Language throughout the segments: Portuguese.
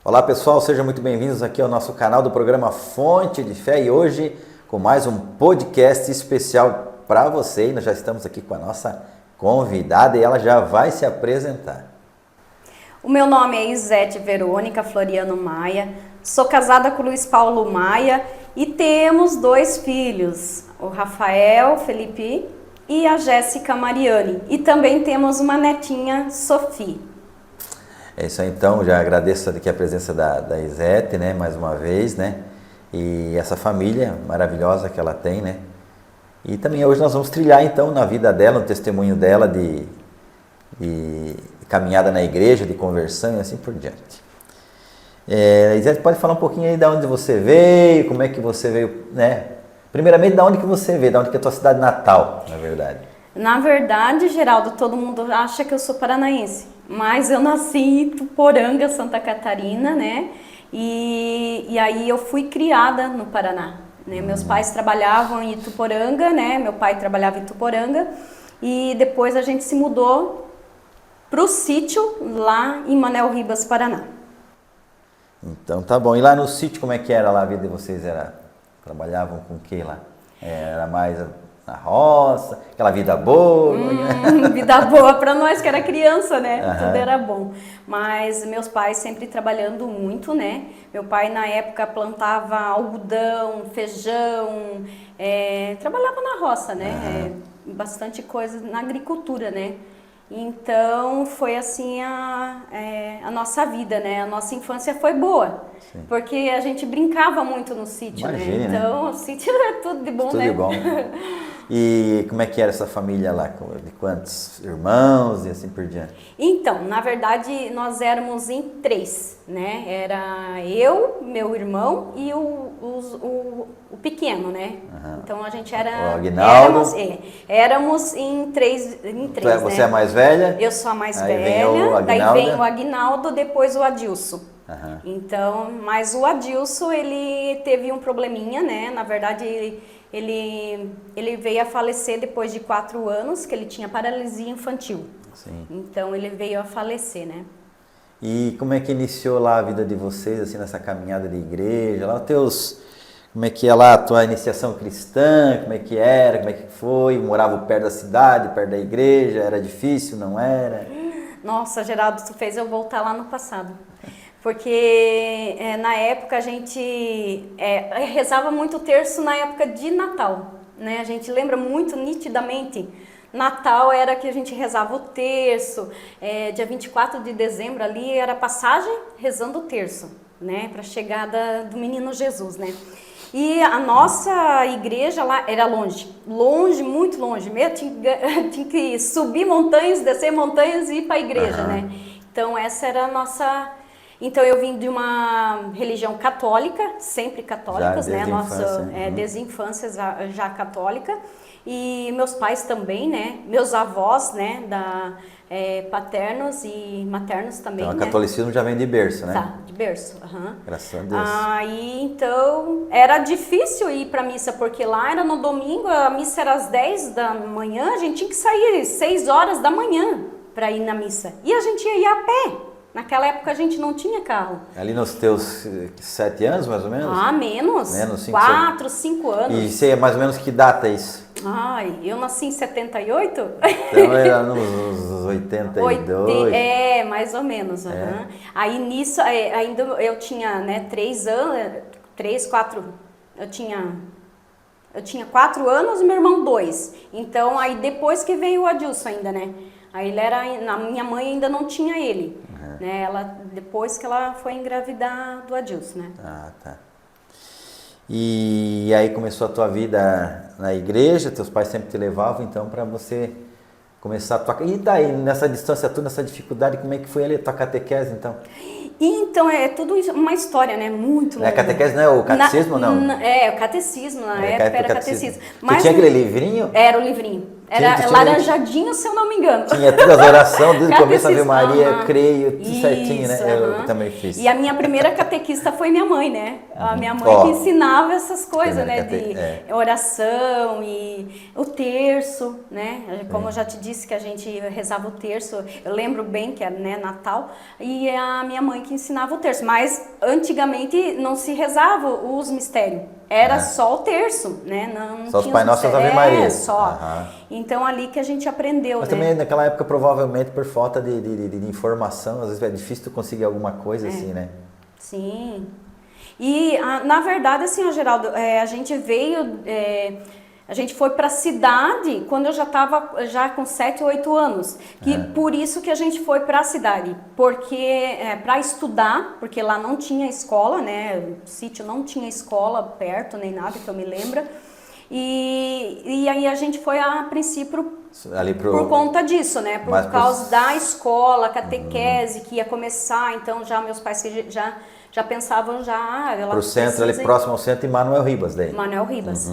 Olá pessoal, sejam muito bem-vindos aqui ao nosso canal do programa Fonte de Fé e hoje com mais um podcast especial para você. E nós já estamos aqui com a nossa convidada e ela já vai se apresentar. O meu nome é Isete Verônica Floriano Maia, sou casada com o Luiz Paulo Maia e temos 2 filhos, o Rafael Felipe e a Jéssica Mariane. E também temos uma netinha, Sofia. É isso aí, então, já agradeço aqui a presença da Isete, né, mais uma vez, né, e essa família maravilhosa que ela tem, né, e também hoje nós vamos trilhar, então, na vida dela, no testemunho dela de caminhada na igreja, de conversão e assim por diante. Isete, pode falar um pouquinho aí de onde você veio, como é que você veio, né, primeiramente, de onde que você veio, de onde que é a tua cidade natal, na verdade. Na verdade, Geraldo, todo mundo acha que eu sou paranaense, mas eu nasci em Ituporanga, Santa Catarina, né? E aí eu fui criada no Paraná, né? Meus pais trabalhavam em Ituporanga, né? Meu pai trabalhava em Ituporanga e depois a gente se mudou para o sítio lá em Manel Ribas, Paraná. Então tá bom. E lá no sítio, como é que era lá a vida de vocês? Trabalhavam com o que lá? Era mais na roça, aquela vida boa? Vida boa para nós que era criança, né? Uhum. Tudo era bom. Mas meus pais sempre trabalhando muito, né? Meu pai na época plantava algodão, feijão, trabalhava na roça, né? Uhum. Bastante coisa na agricultura, né? Então foi assim a nossa vida, né? A nossa infância foi boa. Sim. Porque a gente brincava muito no sítio, imagine, né? Então o sítio é tudo de bom, tudo né? De bom. E como é que era essa família lá? De quantos irmãos e assim por diante? Então, na verdade, nós éramos em 3, né? Era eu, meu irmão e o pequeno, né? Uhum. Então a gente era... O Aguinaldo. Éramos em três, Você né? É mais velha? Eu sou a mais aí velha, daí vem o Aguinaldo, depois o Adilson. Uhum. Então, mas o Adilson, ele teve um probleminha, né? Na verdade, ele veio a falecer depois de 4 anos, que ele tinha paralisia infantil. Sim. Então, ele veio a falecer, né? E como é que iniciou lá a vida de vocês, assim, nessa caminhada de igreja? Lá como é que é lá a tua iniciação cristã? Como é que era? Como é que foi? Morava perto da cidade, perto da igreja? Era difícil, não era? Nossa, Geraldo, tu fez eu voltar lá no passado. Porque na época a gente rezava muito o terço na época de Natal, né? A gente lembra muito nitidamente. Natal era que a gente rezava o terço, dia 24 de dezembro ali era passagem rezando o terço, né? Para a chegada do menino Jesus, né? E a nossa igreja lá era longe, muito longe. Eu tinha que subir montanhas, descer montanhas e ir para a igreja, né? Então essa era a nossa... Então eu vim de uma religião católica, sempre católicas, né? Desde a infância já católica. E meus pais também, né? Meus avós, né? Paternos e maternos também. Então o catolicismo já vem de berço, né? Tá, de berço. Graças a Deus. Aí então era difícil ir para missa, porque lá era no domingo, a missa era às 10 da manhã, a gente tinha que sair às 6 horas da manhã para ir na missa. E a gente ia a pé. Naquela época a gente não tinha carro. Ali nos teus 7 anos, mais ou menos? Menos. Menos 4, 5 anos. E você, mais ou menos, que data é isso? Eu nasci em 78. Então era nos 82. Mais ou menos. Aí nisso, ainda eu tinha, né, 3 anos, 3, 4, eu tinha 4 anos e meu irmão 2. Então aí depois que veio o Adilson ainda, né? Aí a minha mãe ainda não tinha ele. Né? Depois que ela foi engravidar do Adilson, né? Tá. E aí começou a tua vida na igreja, teus pais sempre te levavam, então, para você começar a tua... E daí, nessa distância toda, nessa dificuldade, como é que foi ali a tua catequese, então? Então, é tudo uma história, né? Muito longa. A catequese não é o catecismo, não? O catecismo, na época era catecismo. Mas tu tinha aquele livrinho? Era o livrinho. Era laranjadinho, se eu não me engano. Tinha todas as orações, desde o começo, Ave Maria, creio, tudo certinho, né? Eu também fiz. E a minha primeira catequista foi minha mãe, né? A minha mãe que ensinava essas coisas, né? De oração e o terço, né? Como eu já te disse que a gente rezava o terço, eu lembro bem que era, né, Natal, e a minha mãe que ensinava o terço. Mas antigamente não se rezava os mistérios. Era só o terço, né? Não só os Pai Nosso e as Ave Maria. Só. Então, ali que a gente aprendeu, Mas né? também, naquela época, provavelmente, por falta de informação, às vezes é difícil tu conseguir alguma coisa assim, né? Sim. E, na verdade, assim, Geraldo, a gente veio... A gente foi para a cidade quando eu já estava com 7, 8 anos. Por isso que a gente foi para a cidade. Porque para estudar, porque lá não tinha escola, né? O sítio não tinha escola perto, nem nada que eu me lembro. E aí a gente foi a princípio por conta disso, né? Por causa da escola, catequese que ia começar. Então já meus pais já pensavam já... Para o centro, ali próximo ao centro, e Manuel Ribas daí. Manuel Ribas,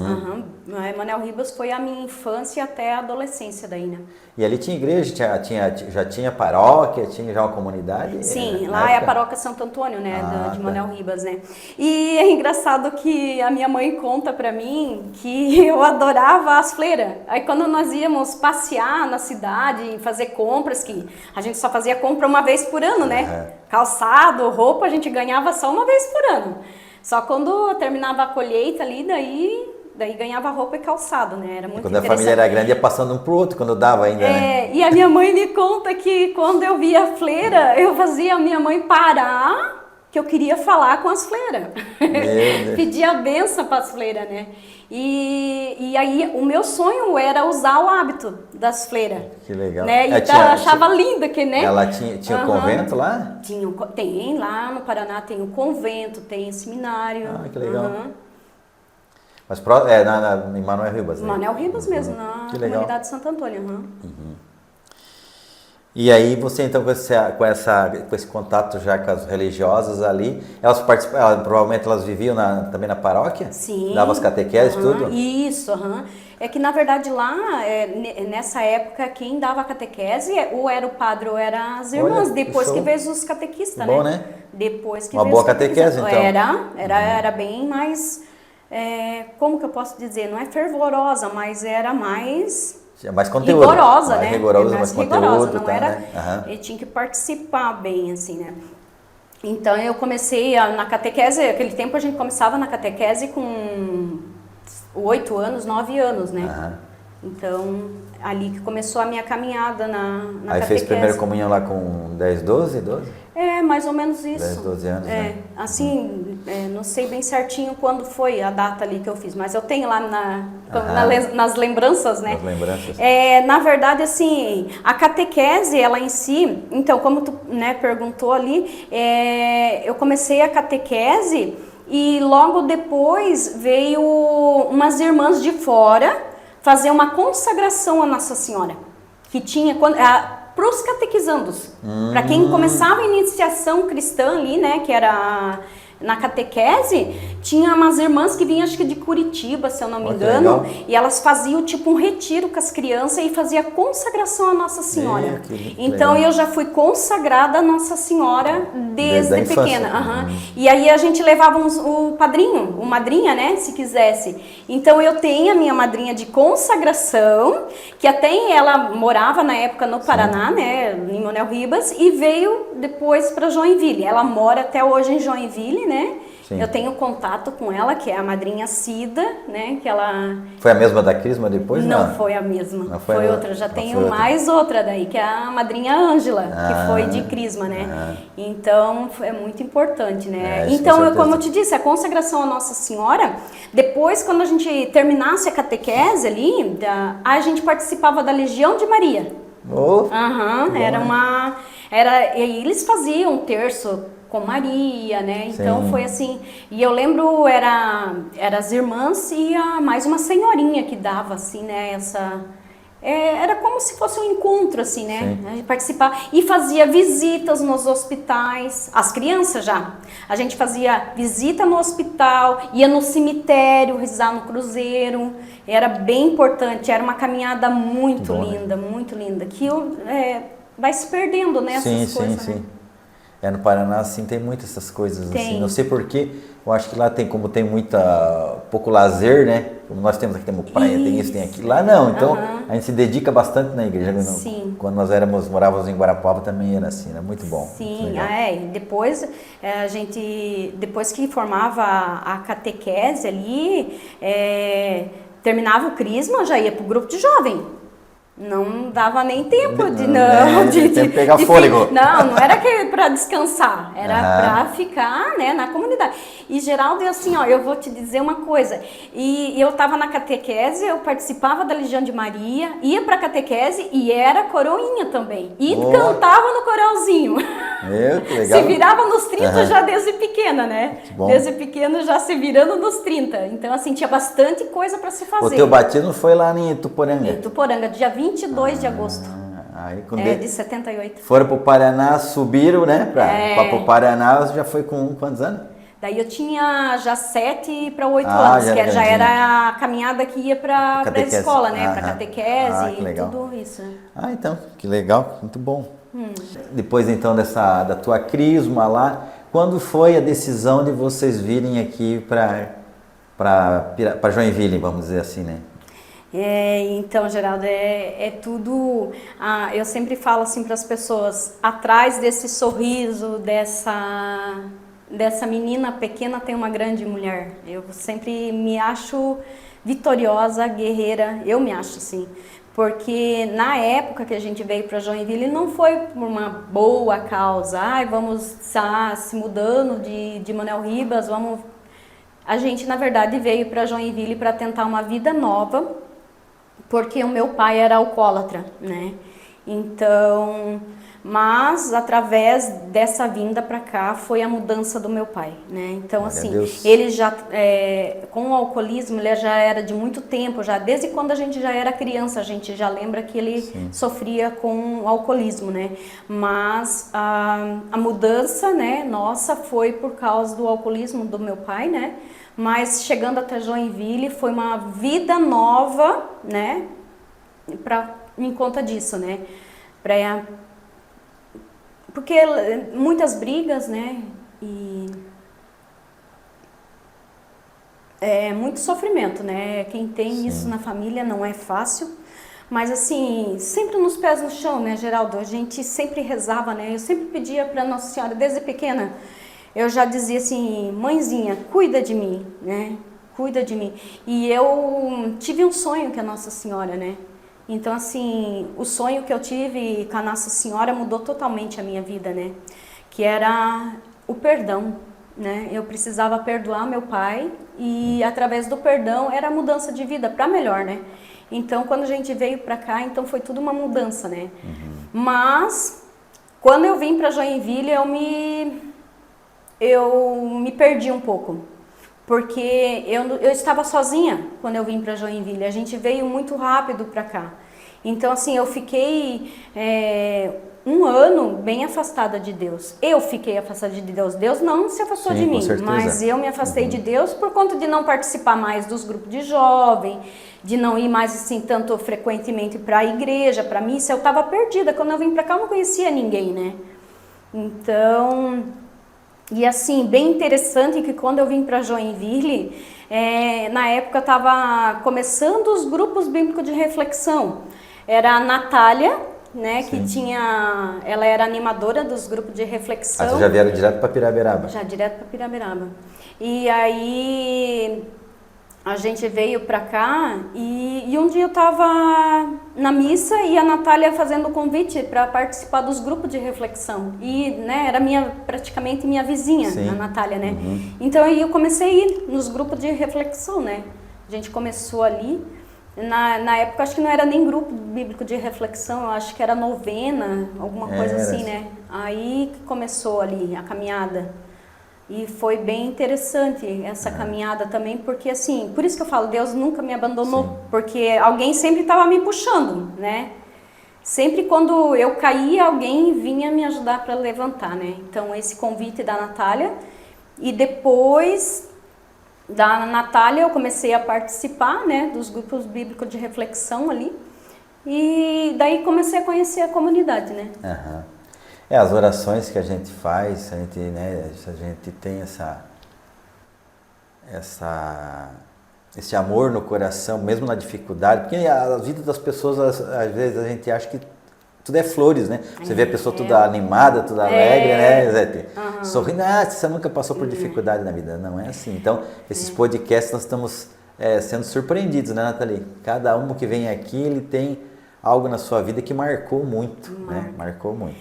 Manuel Ribas foi a minha infância até a adolescência daí, né? E ali tinha igreja, já tinha paróquia, tinha já uma comunidade? Sim, lá é a paróquia Santo Antônio, né, de Manuel Ribas, né? E é engraçado que a minha mãe conta pra mim que eu adorava as fleiras. Aí quando nós íamos passear na cidade, fazer compras, que a gente só fazia compra uma vez por ano, né? Calçado, roupa, a gente ganhava só uma vez por ano. Só quando terminava a colheita ali, daí ganhava roupa e calçado, né? Era muito interessante. Quando a família era grande, ia passando um pro outro, quando dava ainda, né? E a minha mãe me conta que quando eu via a fleira, eu fazia a minha mãe parar, que eu queria falar com as fleiras. Pedia a benção para as fleiras, né? E aí o meu sonho era usar o hábito das fleiras. Que legal. Né? E achava linda que, né? Ela tinha um convento lá? Tem lá no Paraná, tem um convento, tem seminário. Que legal. Mas em Manuel Ribas, né? Manuel Ribas mesmo, na comunidade de Santo Antônio. E aí você então com esse contato já com as religiosas ali, elas provavelmente elas viviam também na paróquia? Sim. Davam as catequeses, tudo? Isso, É que na verdade lá, nessa época, quem dava catequese ou era o padre ou eram as irmãs, depois que veio os catequistas, bom, né? Depois que uma boa catequese, então. Era bem mais, como que eu posso dizer, não é fervorosa, mas era mais... Mais conteúdo. Rigorosa, né? Rigorosa, mais conteúdo. Não era... Ele tinha que participar bem, assim, né? Então, eu comecei na catequese, naquele tempo a gente começava na catequese com 8 anos, 9 anos, né? Então, ali que começou a minha caminhada na catequese. Aí fez primeira comunhão lá com 10, 12? Mais ou menos isso. 10, 12 anos, né? Assim, não sei bem certinho quando foi a data ali que eu fiz, mas eu tenho lá nas lembranças, né? Nas lembranças. Na verdade, assim, a catequese, ela em si, então, como tu, né, perguntou ali, eu comecei a catequese e logo depois veio umas irmãs de fora fazer uma consagração a Nossa Senhora, que tinha... para os catequizandos, para quem começava a iniciação cristã ali, né, que era na catequese, tinha umas irmãs que vinham, acho que de Curitiba, se eu não me engano, e elas faziam tipo um retiro com as crianças e fazia consagração à Nossa Senhora. Então eu já fui consagrada à Nossa Senhora desde pequena. E aí a gente levava o padrinho, o madrinha, né, se quisesse. Então eu tenho a minha madrinha de consagração, que até ela morava na época no Paraná, né, em Manuel Ribas, e veio depois para Joinville. Ela mora até hoje em Joinville, né? Sim. Eu tenho contato com ela, que é a madrinha Cida, né? Que ela... Foi a mesma da Crisma depois? Não, foi a mesma. Não foi outra. Já tenho mais outra daí, que é a madrinha Ângela, que foi de Crisma, né? Então, é muito importante, né? Então, como eu te disse, a consagração à Nossa Senhora, depois, quando a gente terminasse a catequese ali, a gente participava da Legião de Maria. E eles faziam um terço com Maria, né? Então foi assim, e eu lembro, era as irmãs e mais uma senhorinha que dava assim, né, era como se fosse um encontro, assim, né? Sim. A gente participava e fazia visitas nos hospitais, as crianças já. A gente fazia visita no hospital, ia no cemitério, rezar no cruzeiro. Era bem importante, era uma caminhada muito Bom, linda, muito linda. Que vai se perdendo, né? Sim, Essas coisas, sim, né? sim. No Paraná, assim, tem muitas essas coisas, Tem. assim. Não sei porquê, eu acho que lá tem, como tem pouco lazer, né? Como nós temos aqui, temos praia, tem isso, tem aquilo. Lá não, então a gente se dedica bastante na igreja. Sim. Quando nós morávamos em Guarapuava também era assim, era muito bom. Sim, depois a gente, depois que formava a catequese ali, terminava o crisma, já ia pro grupo de jovem. Não dava nem tempo de pegar fôlego. Não era para descansar, era para ficar, né, na comunidade. E Geraldo, assim, ó, eu vou te dizer uma coisa. E eu estava na catequese, eu participava da Legião de Maria, ia para catequese e era coroinha também. E cantava no coralzinho. Que legal. Se virava nos 30 já desde pequena, né? Que bom. Desde pequena já se virando nos 30. Então, assim, tinha bastante coisa para se fazer. O teu batismo foi lá em Ituporanga? Em Ituporanga, dia 22 de agosto. Aí, de 78. Foram pro Paraná, subiram, né? Para o Paraná, já foi com quantos anos? Daí eu tinha já 7 para 8 anos, que já era a caminhada que ia para a escola, né? Para catequese e tudo isso. Então, que legal, muito bom. Depois então da tua crisma lá, quando foi a decisão de vocês virem aqui para Joinville, vamos dizer assim, né? Então, Geraldo, é tudo. Eu sempre falo assim para as pessoas: atrás desse sorriso, dessa menina pequena, tem uma grande mulher. Eu sempre me acho vitoriosa, guerreira, eu me acho assim. Porque na época que a gente veio para Joinville não foi por uma boa causa. Vamos se mudando de Manuel Ribas, A gente, na verdade, veio para Joinville para tentar uma vida nova, porque o meu pai era alcoólatra, né? Então, mas através dessa vinda para cá foi a mudança do meu pai, né? Então, assim, ele já com o alcoolismo, ele já era de muito tempo, já desde quando a gente já era criança, a gente já lembra que ele sofria com o alcoolismo, né? Mas a mudança, né, nossa, foi por causa do alcoolismo do meu pai, né? Mas chegando até Joinville foi uma vida nova, né? Em conta disso, né? Porque muitas brigas, né? E muito sofrimento, né? Quem tem isso na família não é fácil. Mas assim, sempre nos pés no chão, né, Geraldo? A gente sempre rezava, né? Eu sempre pedia para Nossa Senhora, desde pequena, eu já dizia assim: mãezinha, cuida de mim, né? Cuida de mim. E eu tive um sonho com a Nossa Senhora, né? Então, assim, o sonho que eu tive com a Nossa Senhora mudou totalmente a minha vida, né? Que era o perdão, né? Eu precisava perdoar meu pai e, através do perdão, era a mudança de vida para melhor, né? Então, quando a gente veio para cá, então foi tudo uma mudança, né? Mas, quando eu vim para Joinville, eu me perdi um pouco. Porque eu estava sozinha quando eu vim para Joinville. A gente veio muito rápido para cá. Então, assim, eu fiquei um ano bem afastada de Deus. Eu fiquei afastada de Deus. Deus não se afastou de mim, mas eu me afastei de Deus por conta de não participar mais dos grupos de jovem, de não ir mais assim tanto frequentemente para a igreja, para missa. Eu estava perdida. Quando eu vim para cá, eu não conhecia ninguém, né? Então... E assim, bem interessante que quando eu vim para Joinville, na época eu estava começando os grupos bíblicos de reflexão. Era a Natália, né, que ela era animadora dos grupos de reflexão. Vocês já vieram direto para Piraberaba? Já, direto para Piraberaba. E aí a gente veio para cá e um dia eu estava na missa e a Natália fazendo o convite para participar dos grupos de reflexão. E, né, era praticamente minha vizinha, a Natália, né? Então aí eu comecei a ir nos grupos de reflexão, né? A gente começou ali. Na época acho que não era nem grupo bíblico de reflexão, eu acho que era novena, alguma coisa assim, né? Aí que começou ali a caminhada. E foi bem interessante essa caminhada também, porque assim, por isso que eu falo, Deus nunca me abandonou, Sim. porque alguém sempre estava me puxando, né? Sempre quando eu caía, alguém vinha me ajudar para levantar, né? Então, esse convite da Natália. E depois da Natália, eu comecei a participar, né, dos grupos bíblicos de reflexão ali. E daí comecei a conhecer a comunidade, né? Aham. As orações que a gente faz, né, a gente tem esse amor no coração, mesmo na dificuldade, porque a vida das pessoas, às vezes a gente acha que tudo é flores, né? Você vê a pessoa toda animada, toda alegre, né, Zete? Sorrindo, você nunca passou por dificuldade na vida. Não é assim. Então, esses podcasts nós estamos sendo surpreendidos, né, Nathalie? Cada um que vem aqui, ele tem algo na sua vida que marcou muito, né? Marcou muito.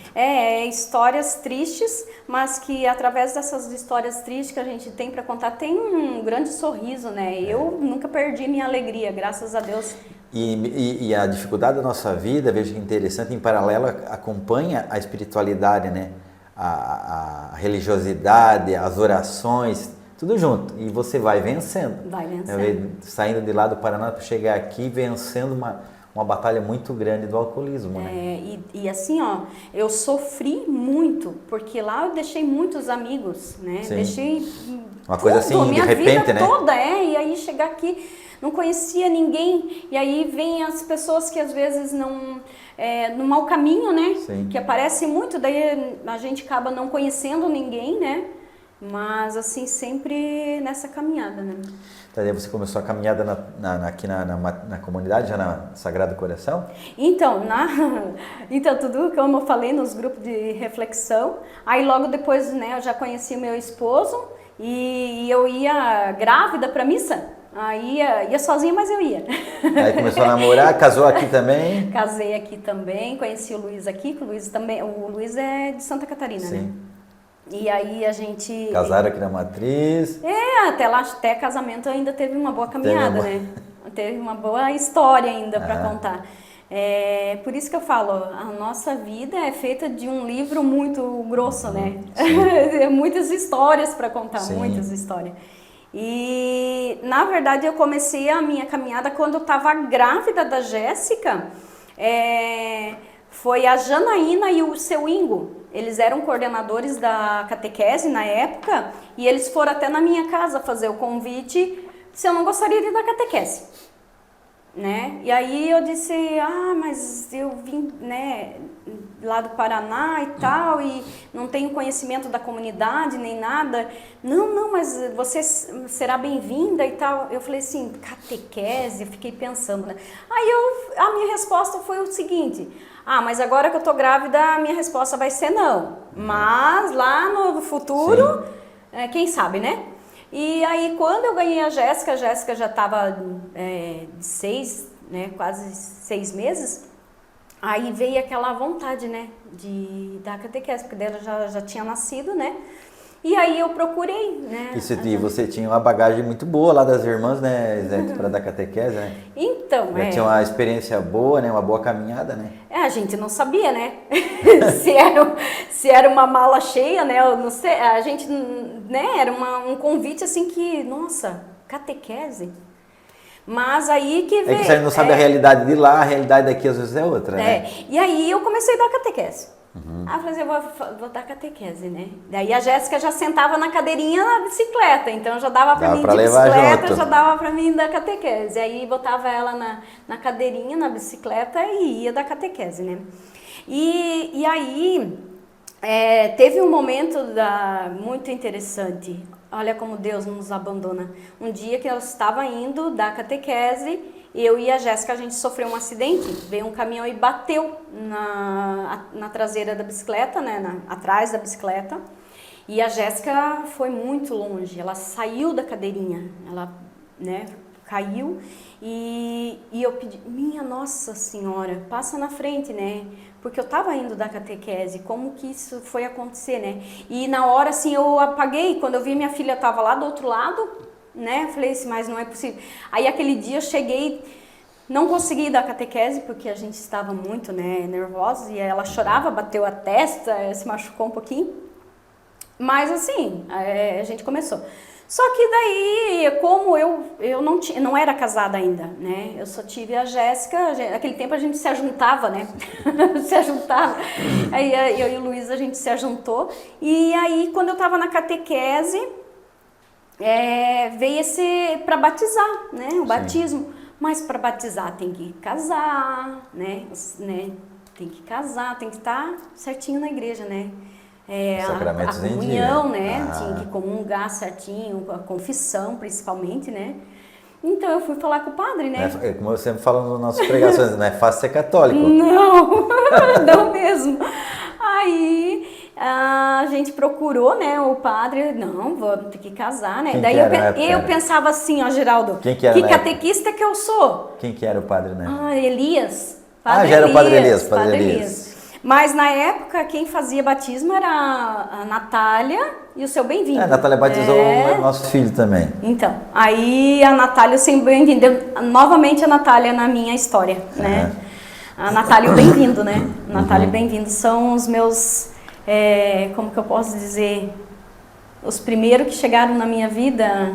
Histórias tristes, mas que através dessas histórias tristes que a gente tem para contar, tem um grande sorriso, né? Eu nunca perdi minha alegria, graças a Deus. E a dificuldade da nossa vida, veja que interessante, em paralelo acompanha a espiritualidade, né? A religiosidade, as orações, tudo junto. E você vai vencendo. Vai vencendo. Saindo de lá do Paraná para chegar aqui, vencendo uma batalha muito grande do alcoolismo, né? E assim, ó, eu sofri muito, porque lá eu deixei muitos amigos, né? Sim. Deixei uma coisa assim, minha de repente, vida né? toda, e aí chegar aqui, não conhecia ninguém, e aí vem as pessoas que às vezes não, no mau caminho, né? Sim. Que aparece muito, daí a gente acaba não conhecendo ninguém, né? Mas assim, sempre nessa caminhada, né? Daí você começou a caminhada aqui na comunidade, já na Sagrado Coração? Então, tudo como eu falei nos grupos de reflexão, aí logo depois, né, eu já conheci o meu esposo e eu ia grávida para missa, aí ia sozinha, mas eu ia. Aí começou a namorar, casou aqui também? Casei aqui também, conheci o Luiz aqui, que o Luiz é de Santa Catarina, Sim. né? E aí a gente... Casaram aqui na Matriz. Até casamento ainda teve uma boa caminhada, né? Teve uma boa história ainda para contar. Por isso que eu falo, a nossa vida é feita de um livro muito grosso, né? Muitas histórias para contar, Sim. muitas histórias. E, na verdade, eu comecei a minha caminhada quando eu estava grávida da Jéssica. Foi a Janaína e o seu Ingo. Eles eram coordenadores da catequese na época e eles foram até na minha casa fazer o convite se eu não gostaria de dar catequese, né? E aí eu disse, mas eu vim, né, lá do Paraná e tal, e não tenho conhecimento da comunidade nem nada. Não, mas você será bem-vinda e tal. Eu falei assim, catequese? Eu fiquei pensando, né? Aí a minha resposta foi o seguinte, mas agora que eu tô grávida, a minha resposta vai ser não. Mas lá no futuro, quem sabe, né? E aí quando eu ganhei a Jéssica já estava quase 6 meses, aí veio aquela vontade, né, de dar catequese, porque dela já tinha nascido, né? E aí eu procurei, né? E você tinha uma bagagem muito boa lá das irmãs, né, Zé, para dar catequese, né? Então, já tinha uma experiência boa, né, uma boa caminhada, né? A gente não sabia, né? se era uma mala cheia, né? Eu não sei, a gente, né, era um convite assim que, nossa, catequese. Mas aí que veio... É que você não sabe a realidade de lá, a realidade daqui às vezes é outra, né? E aí eu comecei a dar catequese. Aí eu falei assim, vou dar catequese, né? Daí a Jéssica já sentava na cadeirinha na bicicleta, então já dava pra mim de bicicleta, já dava pra mim dar catequese. Aí botava ela na cadeirinha, na bicicleta e ia dar catequese, né? E aí teve um momento muito interessante. Olha como Deus nos abandona. Um dia que eu estava indo dar catequese, eu e a Jéssica, a gente sofreu um acidente. Veio um caminhão e bateu na traseira da bicicleta, né, atrás da bicicleta. E a Jéssica foi muito longe, ela saiu da cadeirinha, ela, né, caiu. E eu pedi, minha Nossa Senhora, passa na frente, né? Porque eu estava indo da catequese, como que isso foi acontecer, né? E na hora, assim, eu apaguei, quando eu vi minha filha estava lá do outro lado, né? Eu falei assim, mas não é possível. Aí aquele dia eu cheguei, não consegui dar catequese, porque a gente estava muito, né, nervosa, e ela chorava, bateu a testa, se machucou um pouquinho. Mas assim, a gente começou. Só que daí, como eu não era casada ainda, né? Eu só tive a Jéssica, naquele tempo a gente se ajuntava, né? Se ajuntava. Aí eu e o Luiz a gente se ajuntou. E aí, quando eu tava na catequese, veio esse para batizar, né? O batismo. Mas para batizar tem que casar, né? Tem que casar, tem que estar certinho na igreja, né? A comunhão, né? Tinha que comungar certinho, a confissão principalmente, né? Então eu fui falar com o padre, né? Como eu sempre falo nas nossas pregações, não é fácil ser católico. Não, não mesmo. Aí a gente procurou, né, o padre, não, vou ter que casar, né? Daí eu pensava assim, ó, Geraldo, que catequista que eu sou? Quem que era o padre, né? Elias. Já era o padre Elias, Padre Elias. Mas na época quem fazia batismo era a Natália e o seu Bem-vindo. A Natália batizou o nosso filho também. Então, aí a Natália, o seu Bem-vindo, novamente a Natália na minha história, né? A Natália e o Bem-vindo, né? Natália e o Bem-vindo são os meus, como que eu posso dizer, os primeiros que chegaram na minha vida.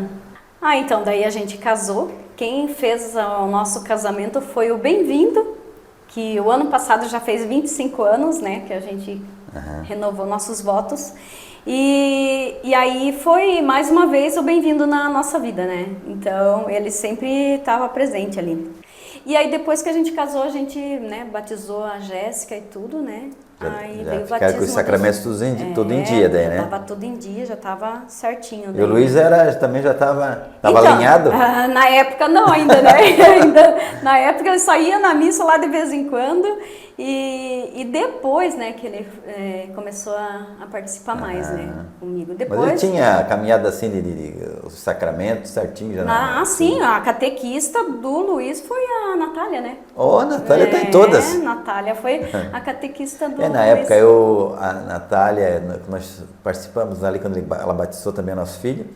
Então, daí a gente casou. Quem fez o nosso casamento foi o Bem-vindo, que o ano passado já fez 25 anos, né, que a gente renovou nossos votos. E aí foi mais uma vez o Bem-vindo na nossa vida, né? Então ele sempre estava presente ali. E aí depois que a gente casou, a gente, né, batizou a Jéssica e tudo, né? Aí veio o batismo. Com os sacramentos tudo em dia daí, né? Já estava tudo em dia, já estava certinho. Daí. E o Luiz também já estava alinhado? Na época não ainda, né? Na época ele só ia na missa lá de vez em quando e depois, né, que ele começou a participar mais, né, comigo. Depois, mas ele tinha caminhado assim de os sacramentos certinho já? Sim, a catequista do Luiz foi a Natália, né? A Natália tá em todas. Natália foi a catequista do na Luiz. época a Natália, nós participamos ali quando ela batizou também o nosso filho.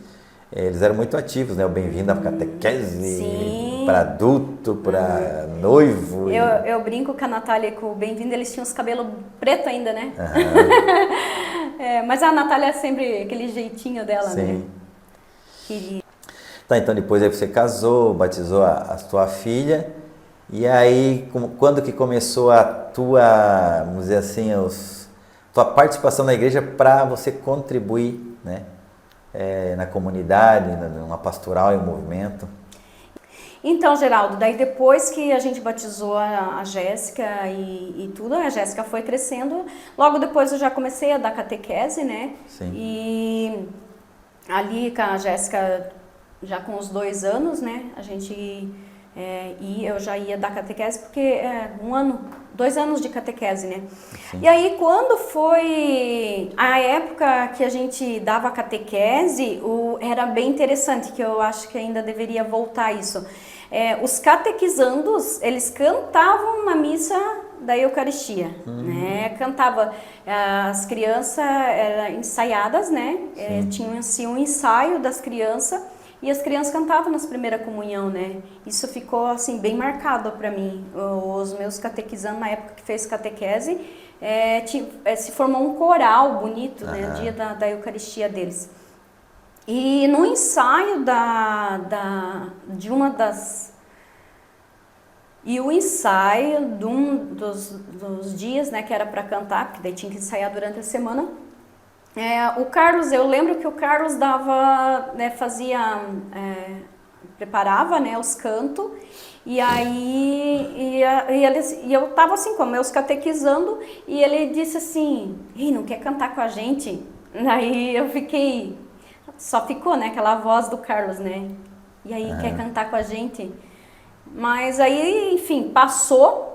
Eles eram muito ativos, né? O Bem-vindo à catequese, para adulto, para noivo. Eu brinco com a Natália e com o Bem-vindo, eles tinham os cabelos pretos ainda, né? Mas a Natália é sempre aquele jeitinho dela, né? Tá, então depois aí você casou, batizou a tua filha. E aí, quando que começou a tua, vamos dizer assim, tua participação na igreja para você contribuir, né? Na comunidade, numa pastoral e um movimento? Então, Geraldo, daí depois que a gente batizou a Jéssica e tudo, a Jéssica foi crescendo. Logo depois eu já comecei a dar catequese, né? Sim. E ali com a Jéssica, já com os 2 anos, né? A gente... e eu já ia dar catequese porque 2 anos de catequese, né? Sim. E aí quando foi a época que a gente dava catequese, era bem interessante, que eu acho que ainda deveria voltar isso. Os catequizandos, eles cantavam na missa da Eucaristia, né? Cantava, as crianças eram ensaiadas, né? Tinha assim, um ensaio das crianças. E as crianças cantavam nas primeiras comunhão, né? Isso ficou, assim, bem marcado para mim. Os meus catequizandos, na época que fez catequese, se formou um coral bonito, né? No dia da Eucaristia deles. E no ensaio de uma das... E o ensaio de um dos dias, né? Que era para cantar, porque daí tinha que ensaiar durante a semana... o Carlos, eu lembro que o Carlos dava, né, preparava, né, os cantos, e aí e eu tava assim, como eu os catequizando, e ele disse assim, não quer cantar com a gente? Aí eu fiquei, só ficou, né, aquela voz do Carlos, né, e aí quer cantar com a gente? Mas aí, enfim, passou.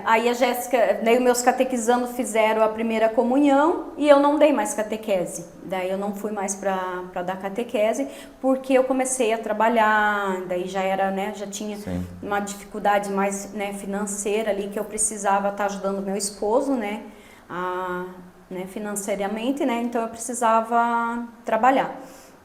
Aí a Jéssica, daí os meus catequizandos fizeram a primeira comunhão e eu não dei mais catequese. Daí eu não fui mais para dar catequese porque eu comecei a trabalhar, daí já era, né, já tinha uma dificuldade mais, né, financeira ali, que eu precisava estar ajudando meu esposo, né, financeiramente, né, então eu precisava trabalhar.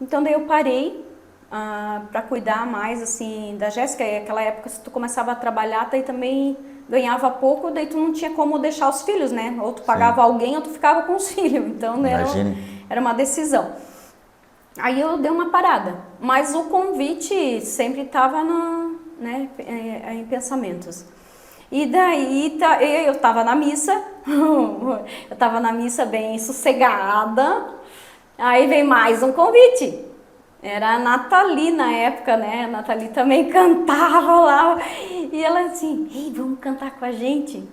Então daí eu parei para cuidar mais assim da Jéssica. E naquela época, se tu começava a trabalhar, daí também ganhava pouco, daí tu não tinha como deixar os filhos, né? Ou tu pagava alguém ou tu ficava com os filhos. Então era uma decisão. Aí eu dei uma parada, mas o convite sempre estava né, em pensamentos. E daí eu estava na missa, eu estava na missa bem sossegada, aí vem mais um convite. Era a Nathalie na época, né? A Nathalie também cantava lá. E ela assim, ei, vamos cantar com a gente?